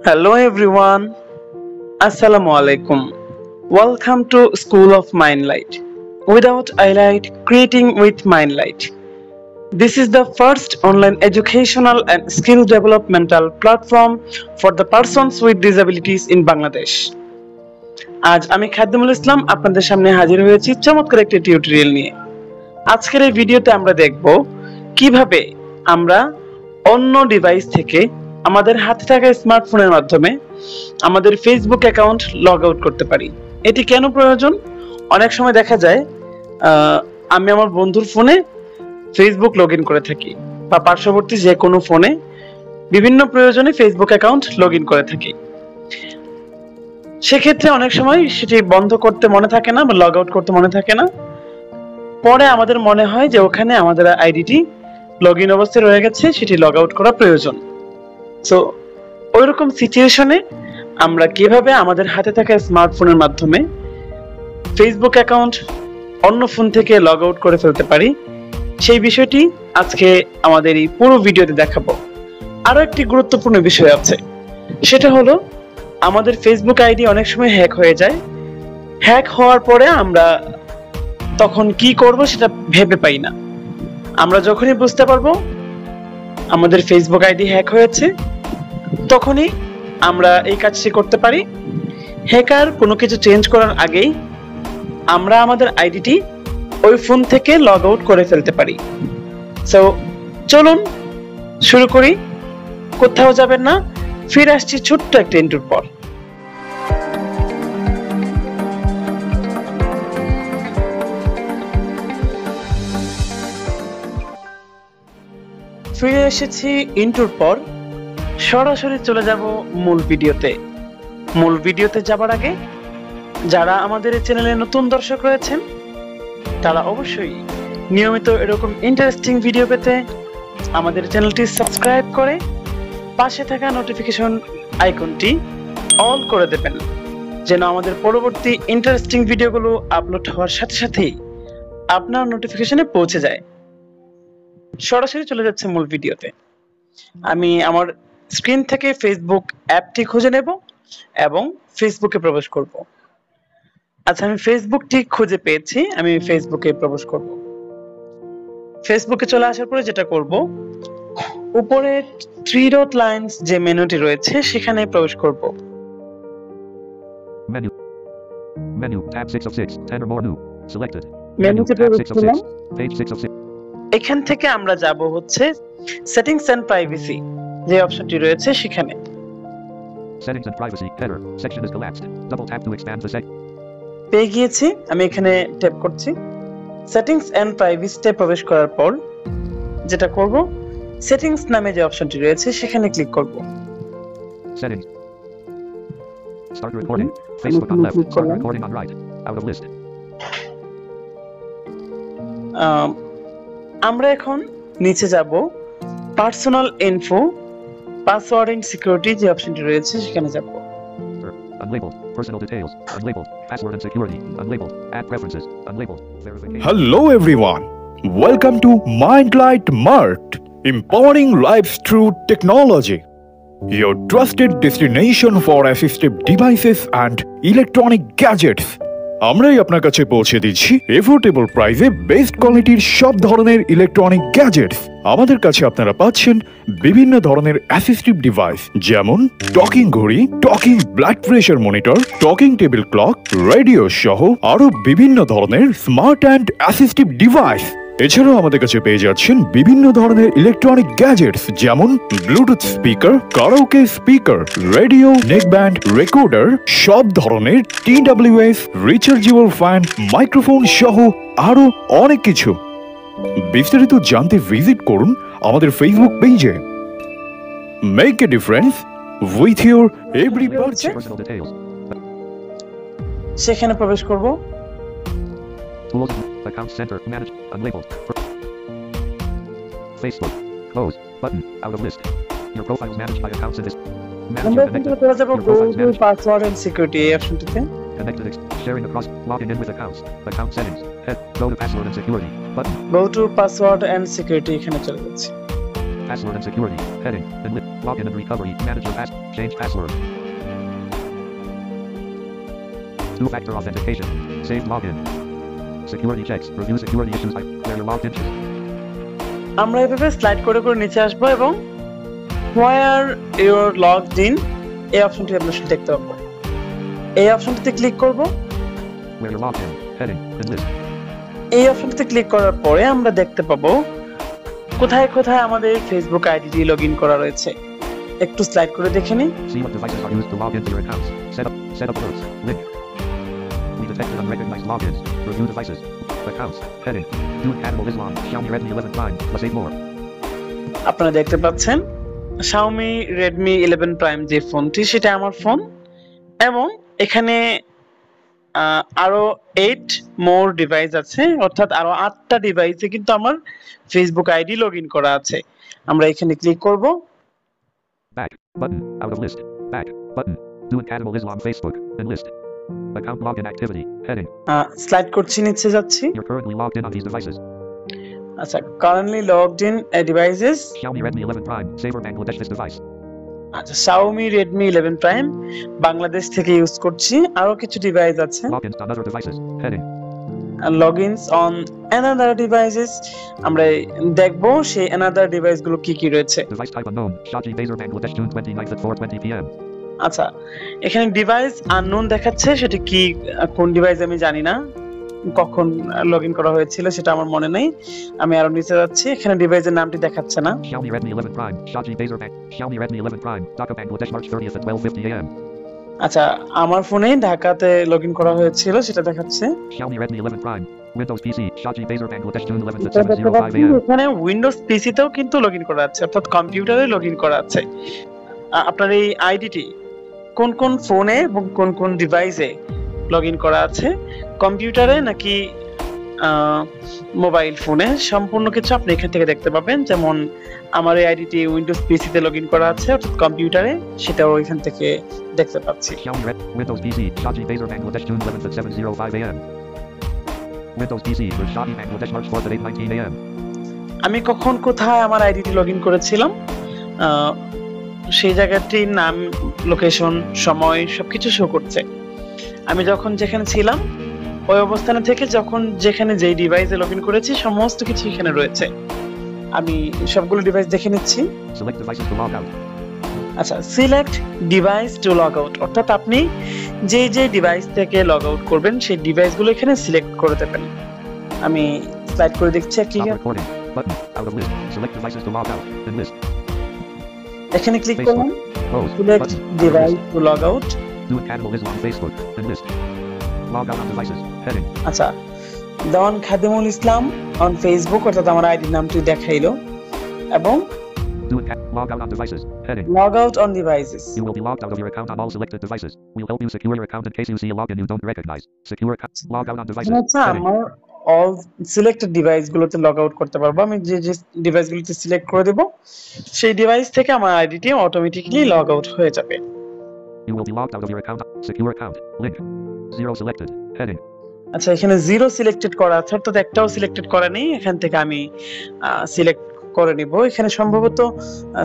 Hello everyone. Assalamu alaikum. Welcome to School of Mindlight. Without highlight, creating with Mindlight. This is the first online educational and skill developmental platform for the persons with disabilities in Bangladesh. আজ আমি খাদ্যমুল ইসলাম আপনাদের সামনে হাজির হয়েছি চমৎকার একটি tutorial নিয়ে। আজকের এই ভিডিওতে আমরা দেখব কিভাবে আমরা অন্য ডিভাইস থেকে আমাদের হাতে থাকা স্মার্টফোনের মাধ্যমে আমাদের ফেসবুক অ্যাকাউন্ট লগ আউট করতে পারি। এটি কেন প্রয়োজন? অনেক সময় দেখা যায় আমি আমার বন্ধুর ফোনে ফেসবুক লগইন করে থাকি বা পার্শ্ববর্তী যে কোনো ফোনে বিভিন্ন প্রয়োজনে ফেসবুক অ্যাকাউন্ট লগইন করে থাকি। সেক্ষেত্রে অনেক সময় সেটি বন্ধ করতে মনে থাকে না বা লগ আউট করতে মনে থাকে না। পরে আমাদের মনে হয় যে ওখানে আমাদের আইডিটি লগইন অবস্থায় রয়ে গেছে, সেটি লগ আউট করা প্রয়োজন। সো ওইরকম সিচুয়েশনে আমরা কিভাবে আমাদের হাতে থাকা স্মার্টফোনের মাধ্যমে ফেসবুক অ্যাকাউন্ট অন্য ফোন থেকে লগ আউট করে ফেলতে পারি, সেই বিষয়টি আজকে আমাদের এই পুরো ভিডিওতে দেখাবো। আরো একটি গুরুত্বপূর্ণ বিষয় আছে, সেটা হলো আমাদের ফেসবুক আইডি অনেক সময় হ্যাক হয়ে যায়। হ্যাক হওয়ার পরে আমরা তখন কি করব সেটা ভেবে পাই না। আমরা যখনই বুঝতে পারবো আমাদের ফেসবুক আইডি হ্যাক হয়েছে, তখনই আমরা এই কাজটি করতে পারি। হ্যাকার কোনো কিছু চেঞ্জ করার আগেই আমরা আমাদের আইডিটি ওই ফোন থেকে লগ আউট করে ফেলতে পারি। সো চলুন শুরু করি। কোথাও যাবেন না, ফিরে আসছি ছোট্ট একটা ইন্ট্রোর পর। ফিরে এসেছি ইন্ট্রোর পর। সরাসরি চলে যাব মূল ভিডিওতে। মূল ভিডিওতে যাবার আগে যারা আমাদের এই চ্যানেলে নতুন দর্শক রয়েছেন তারা অবশ্যই নিয়মিত এরকম ইন্টারেস্টিং ভিডিও পেতে আমাদের চ্যানেলটি সাবস্ক্রাইব করে পাশে থাকা নোটিফিকেশন আইকনটি অল করে দেবেন, যেন আমাদের পরবর্তী ইন্টারেস্টিং ভিডিওগুলো আপলোড হওয়ার সাথে সাথেই আপনার নোটিফিকেশনে পৌঁছে যায়। সরাসরি চলে যাচ্ছে মূল ভিডিওতে। আমি আমার স্ক্রিন থেকে ফেসবুক অ্যাপটি খুঁজে নেব এবং ফেসবুকে প্রবেশ করব। আচ্ছা, আমি ফেসবুকটি খুঁজে পেয়েছি, আমি ফেসবুকে প্রবেশ করব। ফেসবুকে চলে আসার পরে যেটা করব, উপরে 3 ডট লাইনস যে মেনুটি রয়েছে সেখানে প্রবেশ করব। Menu tab 6 of 6 10 or more new selected মেনুতে প্রবেশ করলাম। page 6 of 6 এখান থেকে আমরা যাব হচ্ছে সেটিংস এন্ড প্রাইভেসি যে অপশনটি রয়েছে সেখানে। settings and privacy header section is collapsed double tap to expand the section পেয়ে গিয়েছি, আমি এখানে ট্যাপ করছি। সেটিংস এন্ড প্রাইভেসিতে প্রবেশ করার পর যেটা করব, সেটিংস নামে যে অপশনটি রয়েছে সেখানে ক্লিক করব। settings start recording Facebook on left start recording on right out of list আমরা এখন নিচে যাব, personal info password and security যে অপশনটি রয়েছে সেখানে যাব। unlabeled personal details unlabeled password and security unlabeled add preferences unlabeled verification. Hello everyone, welcome to Mindlight Mart, empowering lives through technology. Your trusted destination for assistive devices and electronic gadgets. আমরাই আপনার কাছে পৌঁছে দিচ্ছি affordable প্রাইসে best কোয়ালিটির সব ধরনের electronic gadgets. আমাদের কাছে আপনারা পাচ্ছেন বিভিন্ন ধরনের অ্যাসিস্টিভ ডিভাইস, যেমন টকিং ঘড়ি, talking blood pressure monitor, talking table clock, radio সহ আরো বিভিন্ন ধরনের স্মার্ট অ্যান্ড অ্যাসিস্টিভ ডিভাইস। এছাড়াও আমাদের কাছে পেয়ে যাচ্ছেন বিভিন্ন ধরনের ইলেকট্রনিক গ্যাজেটস, যেমন Bluetooth speaker, karaoke speaker, radio, neckband, recorder, সব ধরনের TWS, রিচার্জেবল ফ্যান, মাইক্রোফোন সহ আরো অনেক কিছু। বিস্তারিত জানতে ভিজিট করুন আমাদের ফেসবুক পেজে। Make a difference with your every purchase. personal details সেখানে প্রবেশ করব। tools account center manage unlabeled Facebook close button out of list your profiles managed by accounts in this আমরা কিন্তু চলে যাব গুগল পাসওয়ার্ড এন্ড সিকিউরিটি এই অপশনটিতে। connected sharing across logging in with accounts account settings head go to password and security button go to password and security এখানে চলে যাচ্ছি। password and security. Heading. Enlist. Login and recovery. Manage your change password. Two-factor authentication. Save login. Security checks. Review security issues where you're logged into. আমরা এভাবে slide করে করে নিচে আসবো এবং where you're logged in এই অপশনটি আমরা দেখতে পাবো। এই অপশনটিতে ক্লিক করব। Where you're logged in. Heading. Enlist. এই অপশনটিতে ক্লিক করার পরে আমরা দেখতে পাবো কোথায় কোথায় আমাদের ফেসবুক আইডি লগইন করা রয়েছে। একটু স্লাইড করে দেখে নিই। See what devices are used to log into your accounts. Set up alerts. Link. We detected unrecognized logins. Review devices. Accounts. Heading. Do Animal Islam. Xiaomi Redmi 11 Prime. Plus 8 more. আপনারা দেখতে পাচ্ছেন Xiaomi Redmi 11 Prime যে ফোনটি সেটা আমার phone এবং এখানে আরো 8 মোর ডিভাইস আছে, অর্থাৎ আরো 8টা ডিভাইসে কিন্তু আমার ফেসবুক আইডি লগইন করা আছে। আমরা এখানে ক্লিক করব। Back button. Out of list. Back button. Do Animal Islam Facebook. Enlist. Account login activity. Heading. Slide করছি, নিচে যাচ্ছি। You're currently logged in on these devices. আচ্ছা, currently logged in devices. Xiaomi Redmi 11 Prime. Saver Bangladesh this device. আচ্ছা, Xiaomi Redmi 11 Prime Bangladesh থেকে use করছি। আরো কিছু device আছে। Logins on other devices. Heading. Logins on another devices. আমরা দেখব সেই another ডিভাইস গুলো কি কি রয়েছে। Device type unknown. Shaji Baser Bangladesh June 29th at 4:20 p.m. আচ্ছা, এখানে ডিভাইস আননোন দেখাচ্ছে, সেটা কি কোন ডিভাইস আমি জানি না, কখন লগইন করা হয়েছিল সেটা আমার মনে নেই। আমি আরো নিচে যাচ্ছি, এখানে ডিভাইসের নামটি দেখাচ্ছে না। Xiaomi Redmi 11 Prime. Shaji Baser Bank. Xiaomi Redmi 11 Prime. Dhaka Bangladesh March 30th at 12:50 a.m. আচ্ছা, আমার ফোনে ঢাকাতে লগইন করা হয়েছিল সেটা দেখাচ্ছে। Xiaomi Redmi 11 Prime. Windows PC. Shaji Baser Bangladesh June 11th at 7:05 a.m. এখানে উইন্ডোজ পিসি তেও কিন্তু লগইন করা আছে, অর্থাৎ কম্পিউটারে লগইন করা আছে। আপনার এই আইডিটি কোন কোন ফোনে এবং কোন কোন ডিভাইসে লগইন করা আছে, কম্পিউটারে নাকি মোবাইল ফোনে, সম্পূর্ণ কিছু আপনি এখান থেকে দেখতে পাবেন। যেমন আমার এই আইডিটি উইন্ডোজ পিসি তে লগইন করা আছে, অর্থাৎ কম্পিউটারে, সেটাও এখান থেকে দেখতে পাচ্ছি। Xiaomi Windows PC. Shaji Baser Bangladesh June 11th at 7:05 a.m. Windows PC for Shaji Bangladesh March 4th at 8:19 a.m. আমি কখন কোথায় আমার আইডিটি লগইন করেছিলাম সেই জায়গাটির নাম, লোকেশন, সময় সবকিছু শো করছে। আমি যখন যেখানে ছিলাম ওই অবস্থানে থেকে যখন যেখানে যেই ডিভাইসে লগইন করেছি সমস্ত কিছু এখানে রয়েছে। আমি সবগুলো ডিভাইস দেখে নিচ্ছি। Select devices to log out. আচ্ছা, select device to log out, অর্থাৎ আপনি যে যে ডিভাইস থেকে লগ আউট করবেন সেই ডিভাইসগুলো এখানে সিলেক্ট করে দেবেন। আমি স্লাইড করে দেখছি কি Stop recording. Button. Out of list. Select devices to log out. Enlist. এখানে ক্লিক করলাম। Close. Select Button. Device to log out. Do Animal Islam Facebook. Enlist. Log out on devices. Heading. আচ্ছা, দেওয়ান খাদিমুল ইসলাম on Facebook, অর্থাৎ আমার আইডির নামটি দেখাইলো, এবং Log out on devices. Heading. Log out on devices. You will be logged out of your account on all selected devices. We'll help you secure your account in case you see a login you don't recognize. Secure account. Log out on devices. আচ্ছা, Heading. আমার all selected ডিভাইসগুলোতে log out করতে পারবো। আমি যে যে ডিভাইসগুলোতে select করে দেব সেই device থেকে আমার আইডিটি অটোমেটিক্যালি লগ আউট হয়ে যাবে। You will be logged out of your account. Secure account. Link. 0 selected. Heading. আচ্ছা, এখানে 0 সিলেক্টেড করা আছে, অর্থাৎ একটাও সিলেক্টেড করা নেই। এখান থেকে আমি সিলেক্ট করে নিব। এখানে সম্ভবত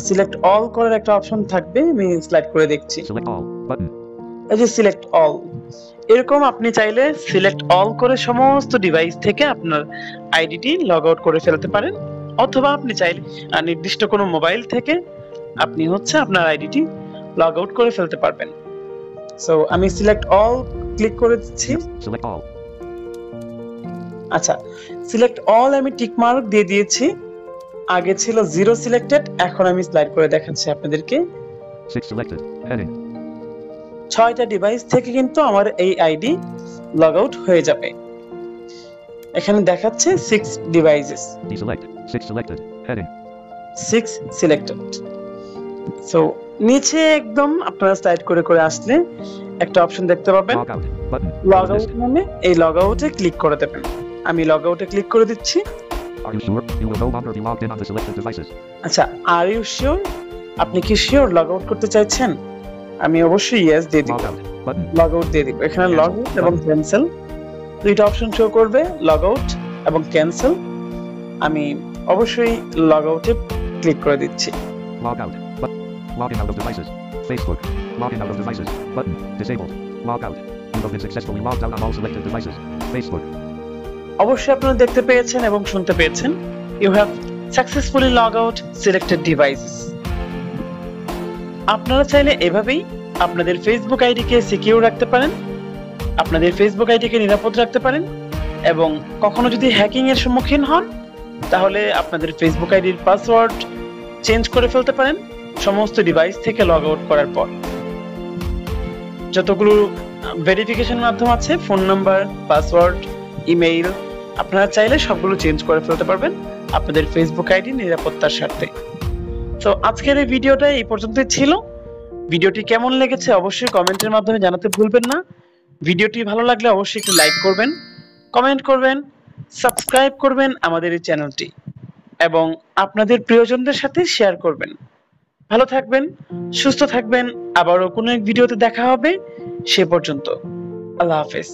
সিলেক্ট অল করার একটা অপশন থাকবে, আমি স্লাইড করে দেখছি। Select all. Button. এই যে সিলেক্ট অল, এরকম আপনি চাইলে সিলেক্ট অল করে সমস্ত ডিভাইস থেকে আপনার আইডিটি লগ আউট করে ফেলতে পারেন, অথবা আপনি চাইলে নির্দিষ্ট কোনো মোবাইল থেকে আপনি আপনার আইডিটি লগ আউট করে ফেলতে পারবেন। সো আমি সিলেক্ট অল ক্লিক করে দিচ্ছি। Select all. আচ্ছা, সিলেক্ট অল আমি টিক মার্ক দিয়ে দিয়েছি। আগে ছিল 0 সিলেক্টেড, এখন আমি স্লাইড করে দেখাচ্ছি আপনাদেরকে। 6 selected. Heading. 6টা ডিভাইস থেকে কিন্তু আমার এই আইডি লগ আউট হয়ে যাবে। এখানে দেখাচ্ছে 6 devices. Deselect. 6 selected. Heading. 6 selected. So নিচে একদম আপনারা স্লাইড করে করে আসলে একটা অপশন দেখতে পাবেন, Log out. Button. Log Out of out list. নামে। এই লগ আউটে ক্লিক করে দেবেন। আমি লগ আউটে ক্লিক করে দিচ্ছি। Are you sure? You will no longer be logged in on the selected devices. আচ্ছা, আর ইউ শিওর? আপনি কি শিওর লগ আউট করতে চাইছেন? আমি অবশ্যই ইয়েস দিয়ে দিব। Log out. Button. Log out দিয়ে দিব। এখানে লগ আউট এবং ক্যান্সেল দুইটা অপশন শো করবে, লগ আউট এবং ক্যান্সেল। আমি অবশ্যই লগ আউটে ক্লিক করে দিচ্ছি। Log out. Logging out of devices. Facebook. Logging out of devices. Button. Disabled. Log out. You have been successfully logged out on all selected devices. Facebook. অবশ্যই আপনারা দেখতে পেয়েছেন এবং শুনতে পেয়েছেন, you have successfully log out selected devices. আপনারা চাইলে এভাবেই আপনাদের ফেসবুক আইডিকে সিকিউর রাখতে পারেন, আপনাদের ফেসবুক আইডিকে নিরাপদ রাখতে পারেন, এবং কখনো যদি হ্যাকিং এর সম্মুখীন হন তাহলে আপনাদের ফেসবুক আইডির পাসওয়ার্ড চেঞ্জ করে ফেলতে পারেন সমস্ত ডিভাইস থেকে লগ আউট করার পর। যতগুলো ভেরিফিকেশন মাধ্যম আছে, ফোন নাম্বার, পাসওয়ার্ড, ইমেইল, আপনারা চাইলে সবগুলো চেঞ্জ করে ফেলতে পারবেন আপনাদের ফেসবুক আইডি নিরাপত্তার স্বার্থে। তো আজকের এই ভিডিওটা এই পর্যন্তই ছিল। ভিডিওটি কেমন লেগেছে অবশ্যই কমেন্টের মাধ্যমে জানাতে ভুলবেন না। ভিডিওটি ভালো লাগলে অবশ্যই একটু লাইক করবেন, কমেন্ট করবেন, সাবস্ক্রাইব করবেন আমাদের এই চ্যানেলটি, এবং আপনাদের প্রিয়জনদের সাথে শেয়ার করবেন। ভালো থাকবেন, সুস্থ থাকবেন, আবারও কোনো এক ভিডিওতে দেখা হবে। সে পর্যন্ত আল্লাহ হাফেজ।